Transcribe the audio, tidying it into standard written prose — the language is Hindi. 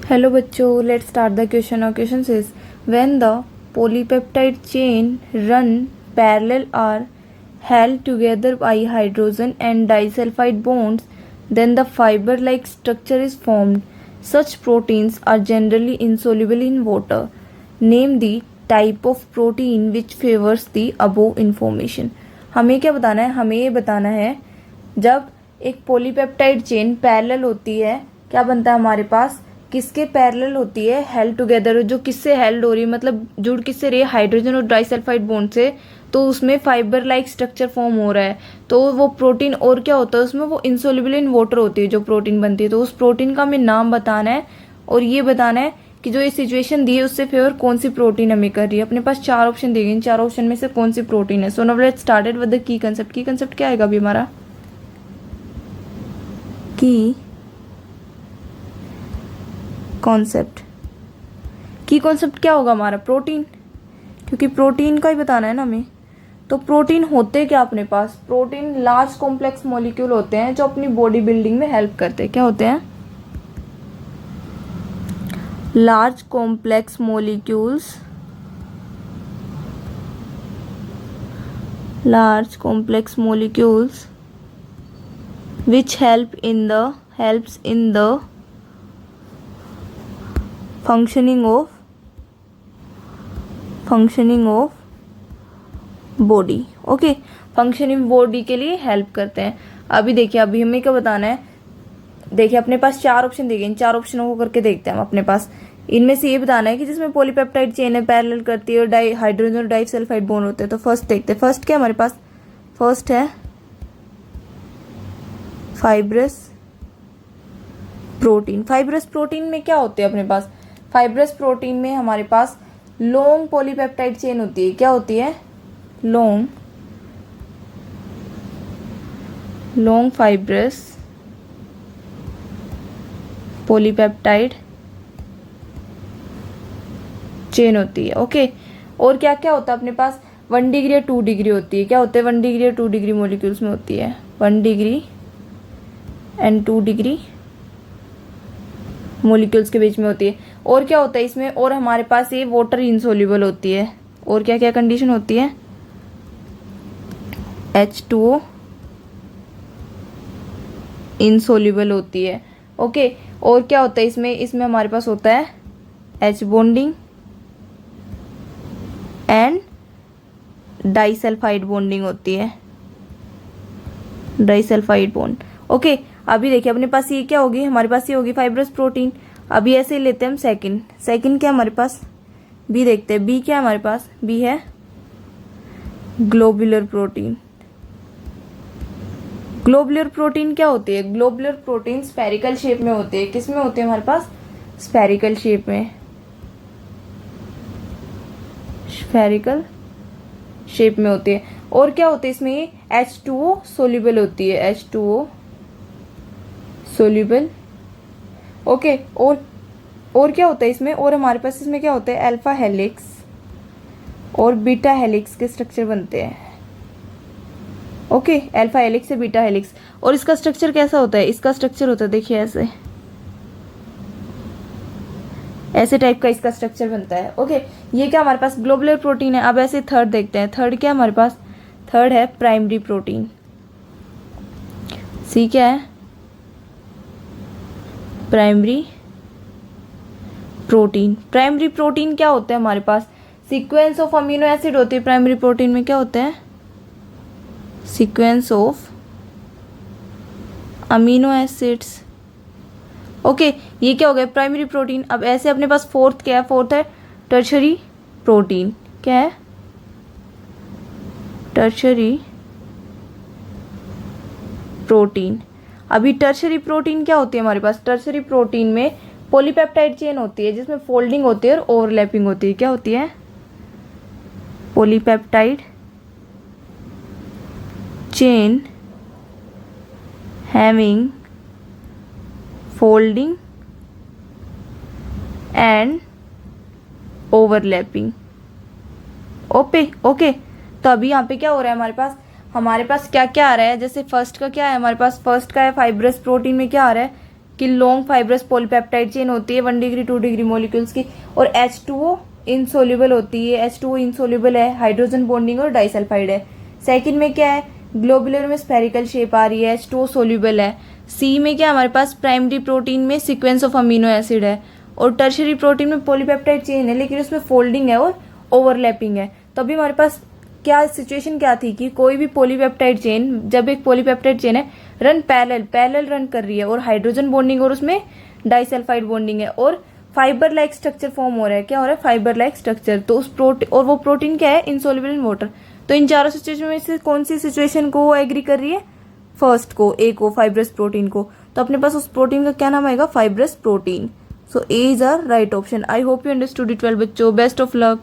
Hello बच्चों, let's start the question. Our question says, when the polypeptide chain run parallel are held together by hydrogen and disulfide bonds, then the fiber-like structure is formed. Such proteins are generally insoluble in water. Name the type of protein which favors the above information. हमें क्या बताना है? हमें ये बताना है जब एक पॉलीपेप्टाइड चेन पैरेलल होती है, क्या बनता है हमारे पास? किसके पैरेलल होती है? हेल्ड टुगेदर, जो किससे हेल्ड हो रही है, मतलब जुड़ किससे रही है? हाइड्रोजन और डाइसल्फाइड बॉन्ड से। तो उसमें फाइबर लाइक स्ट्रक्चर फॉर्म हो रहा है। तो वो प्रोटीन और क्या होता है उसमें? वो इंसोल्युबल इन वाटर होती है जो प्रोटीन बनती है। तो उस प्रोटीन का हमें नाम बताना है और ये बताना है कि जो ये सिचुएशन दी है उससे फेवर कौन सी प्रोटीन हमें कर रही है। अपने पास 4 ऑप्शन दिए गए, इन 4 ऑप्शन में से कौन सी प्रोटीन है। So now let's started with the key concept. की कंसेप्ट क्या आएगा अभी हमारा? की कॉन्सेप्ट। की कॉन्सेप्ट क्या होगा हमारा? प्रोटीन, क्योंकि प्रोटीन का ही बताना है ना हमें। तो प्रोटीन होते क्या अपने पास? प्रोटीन लार्ज कॉम्प्लेक्स मॉलिक्यूल होते हैं जो अपनी बॉडी बिल्डिंग में हेल्प करते हैं। क्या होते हैं? Large complex molecules, large complex molecules which helps in the functioning of body. Okay, functioning body के लिए हेल्प करते हैं। अभी देखिए, अभी हमें क्या बताना है? देखिए अपने पास 4 ऑप्शन दिए गए, इन 4 ऑप्शनों को करके देखते हैं हम। अपने पास इनमें से ये बताना है कि जिसमें पॉलीपेप्टाइड चेन है, पैरेलल करती है और हाइड्रोजन और डाइसल्फाइड बॉन्ड होते हैं। तो फर्स्ट देखते हैं। फर्स्ट क्या हमारे पास? फर्स्ट है फाइब्रस प्रोटीन। फाइब्रस प्रोटीन में क्या होते हैं अपने पास? फाइब्रस प्रोटीन में हमारे पास लॉन्ग पॉलीपेप्टाइड चेन होती है। क्या होती है? लॉन्ग फाइब्रस पॉलीपेप्टाइड चेन होती है। ओके, और क्या क्या होता है अपने पास? 1 डिग्री या 2 डिग्री होती है। क्या होते हैं? 1 डिग्री या 2 डिग्री मॉलिक्यूल्स में होती है। 1 डिग्री एंड 2 डिग्री मॉलिक्यूल्स के बीच में होती है। और क्या होता है इसमें? और हमारे पास ये वाटर इनसोल्यूबल होती है। और क्या क्या कंडीशन होती है? H2O इनसोल्यूबल होती है। ओके, और क्या होता है इसमें? इसमें हमारे पास होता है H bonding and disulphide bonding होती है। Disulphide bond. ओके, अभी देखिए अपने पास ये क्या होगी? हमारे पास ये होगी फाइब्रस प्रोटीन। अभी ऐसे ही लेते हैं हम सेकंड क्या हमारे पास? बी देखते हैं। बी क्या है हमारे पास? बी है ग्लोबुलर प्रोटीन। ग्लोबुलर प्रोटीन क्या होती है? ग्लोबुलर प्रोटीन स्फेरिकल शेप में होती है। किस में होती है हमारे पास? स्फेरिकल शेप में। स्फेरिकल शेप में होती है। और क्या होती है इसमें? H2O सोल्यूबल होती है। H2O soluble. ओके, और क्या होता है इसमें? और हमारे पास इसमें क्या होता है? अल्फा हेलिक्स और बीटा हेलिक्स के स्ट्रक्चर बनते हैं। ओके, अल्फा हेलिक्स से बीटा हेलिक्स। और इसका स्ट्रक्चर कैसा होता है? इसका स्ट्रक्चर होता है, देखिए ऐसे टाइप का इसका स्ट्रक्चर बनता है। ओके, ये क्या हमारे पास? ग्लोबुलर प्रोटीन है। अब ऐसे थर्ड देखते हैं। थर्ड क्या हमारे पास? थर्ड है प्राइमरी प्रोटीन। सी क्या है? Primary protein. प्राइमरी प्रोटीन क्या होता है हमारे पास? सीक्वेंस ऑफ अमीनो एसिड होती है प्राइमरी प्रोटीन में। क्या होते हैं? Sequence of amino acids. Okay, ये क्या हो गया? Primary protein. अब ऐसे अपने पास फोर्थ क्या है? फोर्थ है टर्शरी प्रोटीन। क्या है? Tertiary protein. अभी टर्शरी प्रोटीन क्या होती है हमारे पास? टर्शरी प्रोटीन में पॉलीपेप्टाइड चेन होती है जिसमें फोल्डिंग होती है और ओवरलैपिंग होती है। क्या होती है? Polypeptide chain having folding and overlapping. Okay, तो अभी यहाँ पे क्या हो रहा है हमारे पास क्या क्या आ रहा है? जैसे फर्स्ट का क्या है हमारे पास? फर्स्ट का है फाइब्रस प्रोटीन में क्या आ रहा है? कि लॉन्ग फाइब्रस पॉलीपेप्टाइड चेन होती है 1 डिग्री 2 डिग्री मॉलिक्यूल्स की, और H2O इनसोल्यूबल होती है, H2O इनसोल्यूबल है, हाइड्रोजन बॉन्डिंग और डाइसल्फाइड है। सेकंड में क्या है, ग्लोबुलर में स्फेरिकल शेप आ रही है, H2O सोल्यूबल है। सी में क्या हमारे पास प्राइमरी प्रोटीन में सीक्वेंस ऑफ अमीनो एसिड है, और टर्शियरी प्रोटीन में पॉलीपेप्टाइड चेन है लेकिन उसमें फोल्डिंग है और ओवरलैपिंग है। तो अभी हमारे पास क्या सिचुएशन क्या थी कि कोई भी पॉलीपेप्टाइड चेन, जब एक पॉलीपेप्टाइड चेन है रन पैरेलल रन कर रही है और हाइड्रोजन बॉन्डिंग और उसमें डाइसल्फाइड बॉन्डिंग है और फाइबर लाइक स्ट्रक्चर फॉर्म हो रहा है। क्या हो रहा है, फाइबर लाइक स्ट्रक्चर। तो उस प्रोटीन, और वो प्रोटीन क्या है, इनसोल्युबल इन वाटर। तो इन चारों सिचुएशन में से कौन सी सिचुएशन को वो एग्री कर रही है, फर्स्ट को, ए को, फाइब्रस प्रोटीन को। तो अपने पास उस प्रोटीन का क्या नाम आएगा, fibrous protein. So A is our right option. I hope you understood it well बच्चों, बेस्ट ऑफ लक।